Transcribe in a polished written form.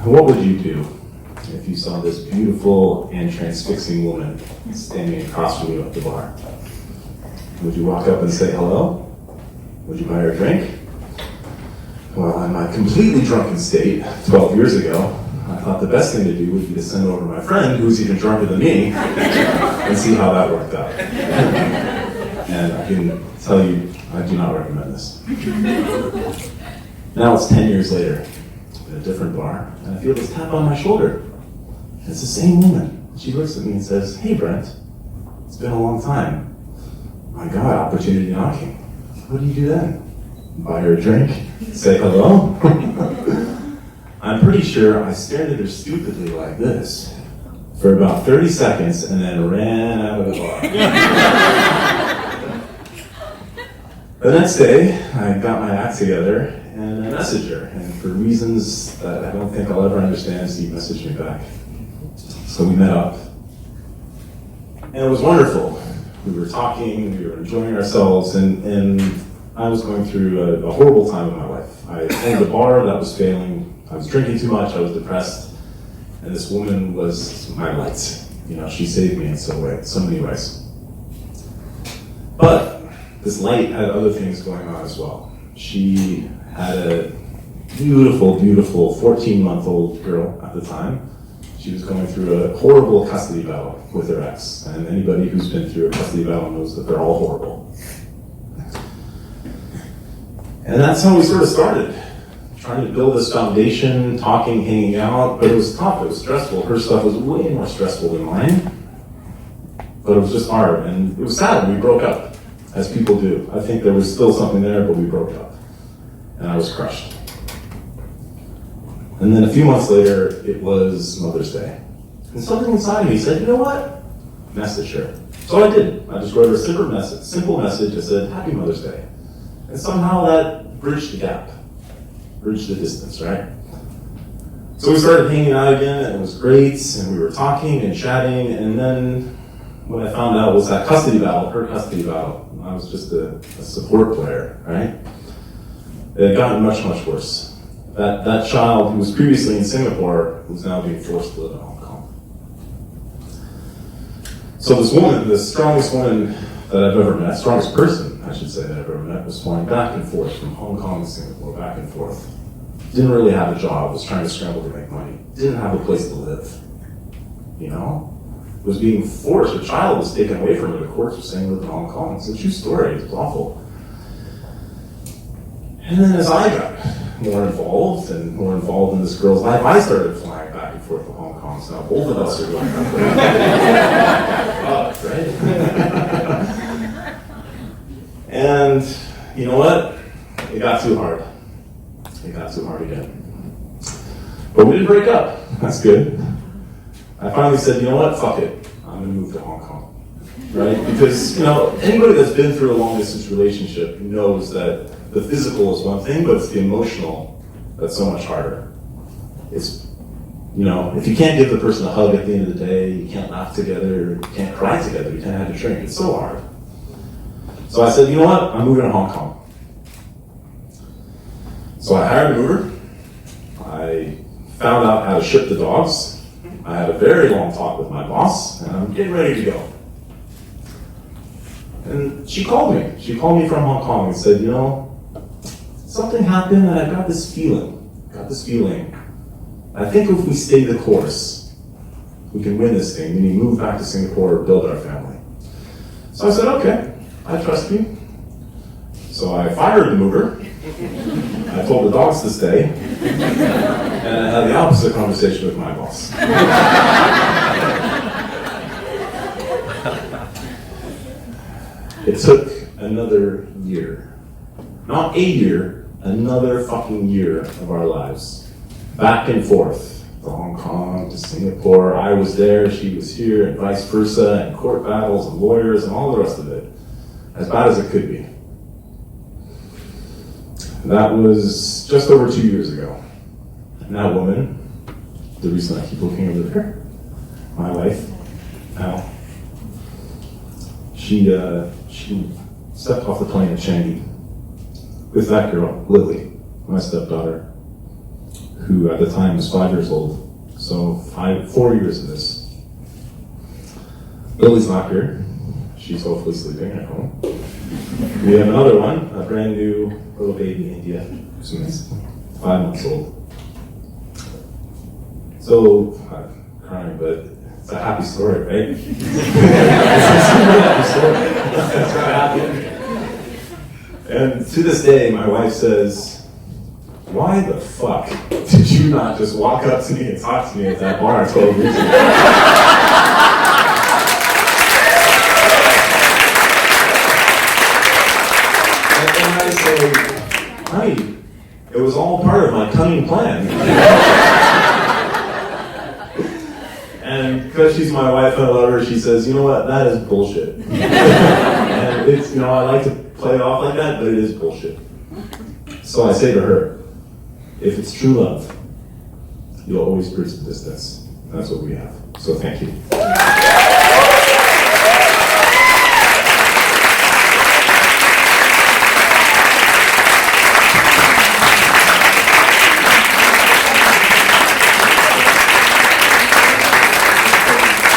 What would you do if you saw this beautiful and transfixing woman standing across from you at the bar? Would you walk up and say hello? Would you buy her a drink? Well, in my completely drunken state, 12 years ago, I thought the best thing to do would be to send over my friend, who's even drunker than me, and see how that worked out. And I can tell you, I do not recommend this. Now it's 10 years later, at a different bar, and I feel this tap on my shoulder. And it's the same woman. She looks at me and says, "Hey Brent, it's been a long time. My God, opportunity knocking." What do you do then? Buy her a drink? Say hello? I'm pretty sure I stared at her stupidly like this for about 30 seconds and then ran out of the bar. The next day, I got my act together and I messaged her. And for reasons that I don't think I'll ever understand, Steve messaged me back. So we met up. And it was wonderful. We were talking, we were enjoying ourselves, and I was going through a horrible time in my life. I owned a bar that was failing. I was drinking too much, I was depressed, and this woman was my light. You know, she saved me in so many ways. But this light had other things going on as well. She had a beautiful, beautiful 14-month-old girl at the time. She was going through a horrible custody battle with her ex, and anybody who's been through a custody battle knows that they're all horrible. And that's how we sort of started. Trying to build this foundation, talking, hanging out, but it was tough, it was stressful. Her stuff was way more stressful than mine, but it was just hard, and it was sad. We broke up, as people do. I think there was still something there, but we broke up, and I was crushed. And then a few months later, it was Mother's Day, and something inside me said, you know what? Message her. So I did. I just wrote her a simple message. I said, "Happy Mother's Day," and somehow that bridged the gap. Bridge the distance, right? So we started hanging out again, and it was great, and we were talking and chatting, and then what I found out was that custody battle, her custody battle, I was just a support player, right? It had gotten much, much worse. That child who was previously in Singapore was now being forced to live in Hong Kong. So this woman, the strongest woman that I've ever met, strongest person, I should say, that I've ever met, was flying back and forth from Hong Kong to Singapore, back and forth. Didn't really have a job, was trying to scramble to make money. Didn't have a place to live, you know? Was being forced, her child was taken away from her. The courts were saying live in Hong Kong. It's a true story, it was awful. And then as I got more involved in this girl's life, I started flying back and forth to Hong Kong. So now both of us are going up there. Right? And you know what? It got too hard. It got too hard again. But we didn't break up. That's good. I finally said, you know what? Fuck it. I'm going to move to Hong Kong. Right? Because, you know, anybody that's been through a long distance relationship knows that the physical is one thing, but it's the emotional that's so much harder. It's, you know, if you can't give the person a hug at the end of the day, you can't laugh together, you can't cry together, you can't have a drink. It's so hard. So I said, you know what? I'm moving to Hong Kong. So I hired a mover. I found out how to ship the dogs. I had a very long talk with my boss, and I'm getting ready to go. And she called me. She called me from Hong Kong and said, you know, something happened and I got this feeling. I think if we stay the course, we can win this thing. We need to move back to Singapore, build our family. So I said, okay, I trust you. So I fired the mover. I told the dogs to stay. And I had the opposite conversation with my boss. It took another year. Not a year, another fucking year of our lives. Back and forth, to Hong Kong, to Singapore. I was there, she was here, and vice versa, and court battles, and lawyers, and all the rest of it. As bad as it could be. That was just over 2 years ago. And that woman, the reason I keep looking over there, my wife, Al, she stepped off the plane at Changi with that girl, Lily, my stepdaughter, who at the time was 5 years old. So 4 years of this. Lily's not here. She's hopefully sleeping at home. We have another one, a brand new little baby, India, who's 5 months old. So, I'm crying, but it's a happy story, right? It's a super happy story. That's what happened. And to this day, my wife says, "Why the fuck did you not just walk up to me and talk to me at that bar 12 years ago?" And I say, "Honey, it was all part of my cunning plan." And because she's my wife and I love her, she says, "You know what, that is bullshit." And it's, I like to play it off like that, but it is bullshit. So I say to her, if it's true love, you'll always bridge the distance. That's what we have. So thank you.